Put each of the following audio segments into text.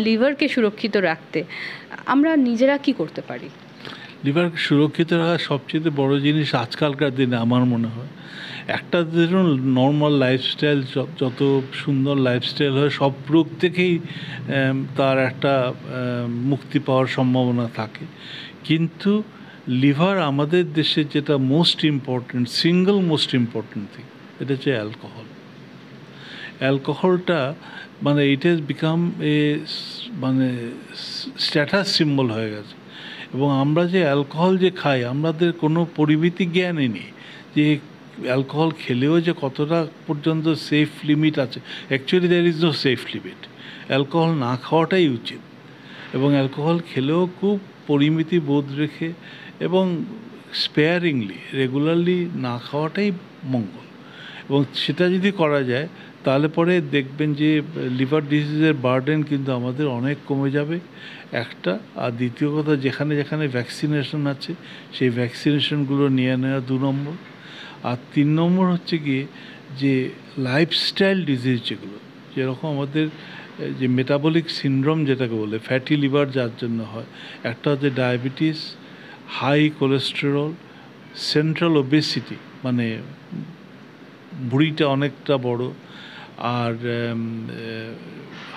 লিভারকে সুরক্ষিত রাখতে আমরা নিজেরা কি করতে পারি? লিভার সুরক্ষিত রাখা সবচেয়ে বড় জিনিস আজকালকার দিনে আমার মনে হয় একটা ধরুন নর্মাল লাইফস্টাইল, যত সুন্দর লাইফস্টাইল হয় সব রোগ থেকেই তার একটা মুক্তি পাওয়ার সম্ভাবনা থাকে। কিন্তু লিভার আমাদের দেশে যেটা most important, single most important thing, এটা হচ্ছে অ্যালকোহল। অ্যালকোহলটা মানে ইট হ্যাজ বিকাম এ মানে স্ট্যাটাস সিম্বল হয়ে গেছে। এবং আমরা যে অ্যালকোহল যে খাই, আমাদের কোনো পরিমিতি জ্ঞানই নেই যে অ্যালকোহল খেলেও যে কতটা পর্যন্ত সেফ লিমিট আছে। Actually there is no safe limit. Alcohol না খাওয়াটাই উচিত, এবং অ্যালকোহল খেলেও খুব পরিমিতি বোধ রেখে এবং স্পেয়ারিংলি রেগুলারলি না খাওয়াটাই মঙ্গল। এবং সেটা যদি করা যায় তাহলে পরে দেখবেন যে লিভার ডিজিজের বার্ডেন কিন্তু আমাদের অনেক কমে যাবে একটা। আর দ্বিতীয় কথা, যেখানে যেখানে ভ্যাকসিনেশন আছে সেই ভ্যাকসিনেশনগুলো নিয়ে নেওয়া 2 নম্বর। আর 3 নম্বর হচ্ছে গিয়ে যে লাইফস্টাইল ডিজিজ যেগুলো, যেরকম আমাদের যে মেটাবলিক সিনড্রোম যেটাকে বলে, ফ্যাটি লিভার যার জন্য হয়, একটা হচ্ছে diabetes, high cholesterol, central obesity মানে ভুঁড়িটা অনেকটা বড়, আর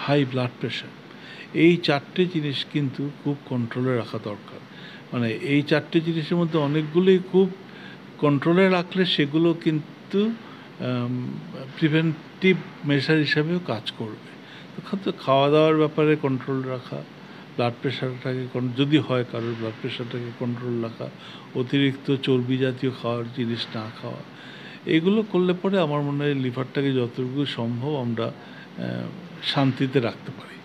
হাই ব্লাড প্রেশার। এই 4টে জিনিস কিন্তু খুব কন্ট্রোলে রাখা দরকার। মানে এই 4টে জিনিসের মধ্যে অনেকগুলোই খুব কন্ট্রোলে রাখলে সেগুলো কিন্তু প্রিভেন্টিভ মেজার হিসাবেও কাজ করবে। তো খাওয়া দাওয়ার ব্যাপারে কন্ট্রোল রাখা, ব্লাড প্রেশারটাকে যদি হয় কারোর ব্লাড প্রেশারটাকে কন্ট্রোল রাখা, অতিরিক্ত চর্বি জাতীয় খাওয়ার জিনিস না খাওয়া, এগুলো করলে পরে আমার মনে হয় লিভারটাকে যতটুকু সম্ভব আমরা শান্তিতে রাখতে পারি।